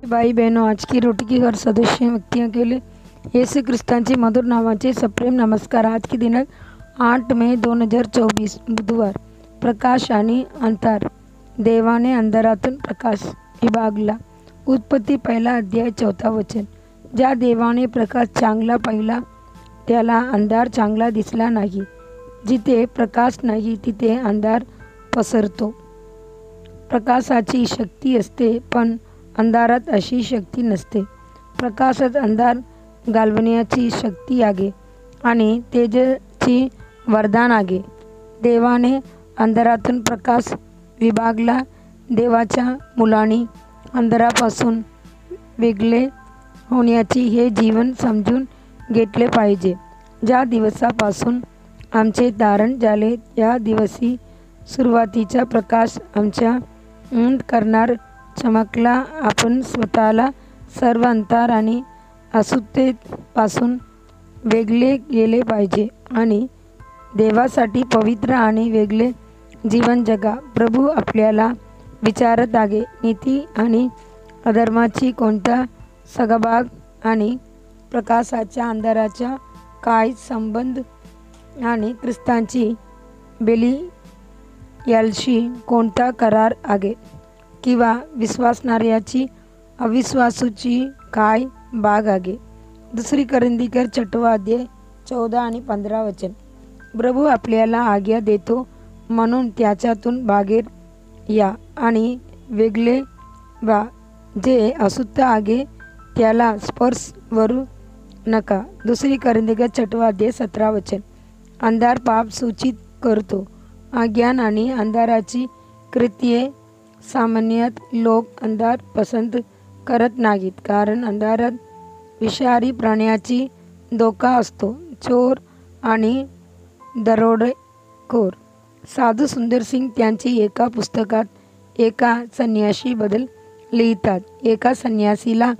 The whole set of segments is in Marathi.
भाई बहनों, आज की रोटी की हर सदस्य व्यक्तियों के लिए येशू ख्रिस्तांचे मधुर नावाचे सप्रेम नमस्कार। आज की दिनांक 8 मे 2024 बुधवार। प्रकाश आणि अंधार। देवाने अंधारातून प्रकाश विभागला। उत्पत्ती 1 अध्याय 4 वचन। ज्या देवाने प्रकाश चांगला पाहिला त्याला अंधार चांगला दिसला नाही। जिथे प्रकाश नाही तिथे अंधार पसरतो। प्रकाशाची शक्ती असते पण अंधारात अशी शक्ती नसते। प्रकाशात अंधार घालवण्याची शक्ती आहे आणि तेजाची वरदान आहे। देवाने अंधारातून प्रकाश विभागला। देवाच्या मुलांनी अंधारापासून वेगळे होण्याची हे जीवन समजून घेतले पाहिजे। ज्या दिवसापासून आमचे तारण झाले त्या दिवशी सुरुवातीचा प्रकाश आमच्या अंतःकरणात चमकला। आपण स्वतःला सर्व अंधार आणि अशुद्धतेपासून वेगळे केले पाहिजे आणि देवासाठी पवित्र आणि वेगळे जीवन जगा। प्रभू आपल्याला विचारत आहे, नीती आणि अधर्माची कोणता सहभाग आणि प्रकाशाच्या अंधाराचा काय संबंध आणि ख्रिस्ताची बेलियालशी कोणता करार आहे किंवा विश्वासणाऱ्याची अविश्वासूची काय भाग आहे। 2 कोरिंथियर 6 अध्याय 14 आणि 15 वचन। प्रभू आपल्याला आज्ञा देतो म्हणून त्याच्यातून बाहेर या आणि वेगळे व्हा। जे अशुद्ध आहे त्याला स्पर्श करू नका। 2 कोरिंथियर 6 अध्याय 17 वचन। अंधार पाप सूचित करतो। अज्ञान आणि अंधाराची कृत्ये। सामान्यत लोक अंधार पसंत करत नाहीत कारण अंधारात विषारी प्राण्याची धोका असतो। चोर आणि दरोडेखोर। साधू सुंदर सिंग त्यांची एका पुस्तकात एका संन्याशीबद्दल लिहितात। एका संन्यासीला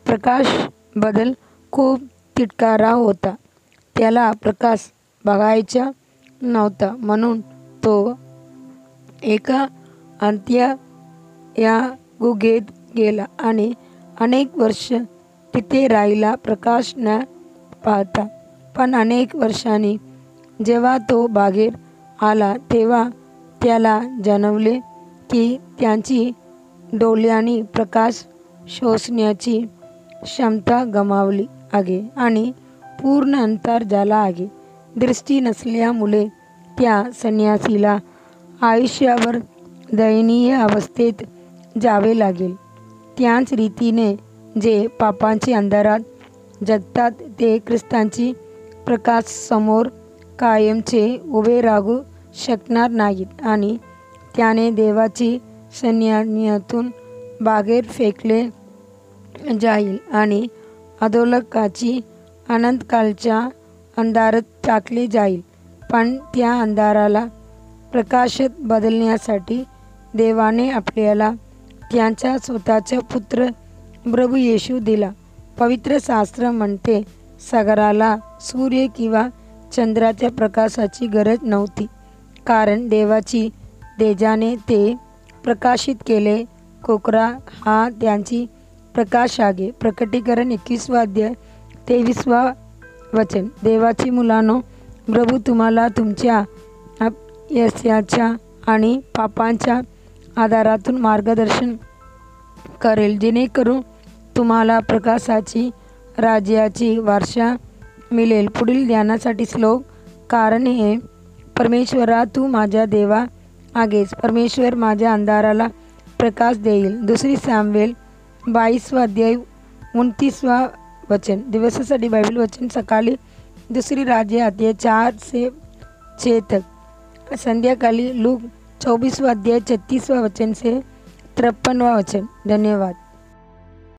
प्रकाशाबद्दल खूप तिटकारा होता। त्याला प्रकाश बघायचा नव्हता म्हणून तो एका या गुहेत गेला आणि अनेक वर्ष तिथे राहिला प्रकाश न पाहता। पण अनेक वर्षांनी जेव्हा तो बाहेर आला तेव्हा त्याला जाणवले की त्याची डोळ्यांनी प्रकाश शोषण्याची क्षमता गमावली आहे आणि पूर्ण अंधार झाला आहे। दृष्टी नसल्यामुळे त्या संन्यासीला आयुष्यभर दयनीय अवस्थेत जावे लागेल। त्याच रीतीने जे पापांच्या अंधारात जगतात ते ख्रिस्ताची प्रकाशासमोर कायमचे उभे राहू शकणार नाहीत आणि त्याने देवाची सन्निधानातून बाहेर फेकले जाईल आणि अधोलोकाची अनंतकालच्या अंधारात टाकले जाईल। पण त्या अंधाराला प्रकाशात बदलण्यासाठी देवाने आपल्याला त्याचा स्वतःचा पुत्र प्रभू येशू दिला। पवित्र शास्त्र म्हणते, सागराला सूर्य किंवा चंद्राच्या प्रकाशाची गरज नव्हती कारण देवाची तेजाने ते प्रकाशित केले। कोकरा हा त्यांची प्रकाश आहे। प्रकटीकरण 21 अध्याय 23 वचन। देवाची मुलांनो, प्रभू तुम्हाला तुमच्या अपयशाच्या आणि पापांच्या आधारातून मार्गदर्शन करेल जेणेकरून तुम्हाला प्रकाशाची राज्याची वारसा मिळेल। पुढील ध्यानासाठी श्लोक। कारण हे परमेश्वरा तू माझ्या देवा आहेस। परमेश्वर माझ्या अंधाराला प्रकाश देईल। 2 शमूएल 22 अध्याय 29 वचन। दिवसासाठी बायबल वचन सकाळी 2 राज्य अध्याय 4 से 6 तक। संध्याकाळी लूक 24 अध्याय 36 वचन से 53 वचन। धन्यवाद।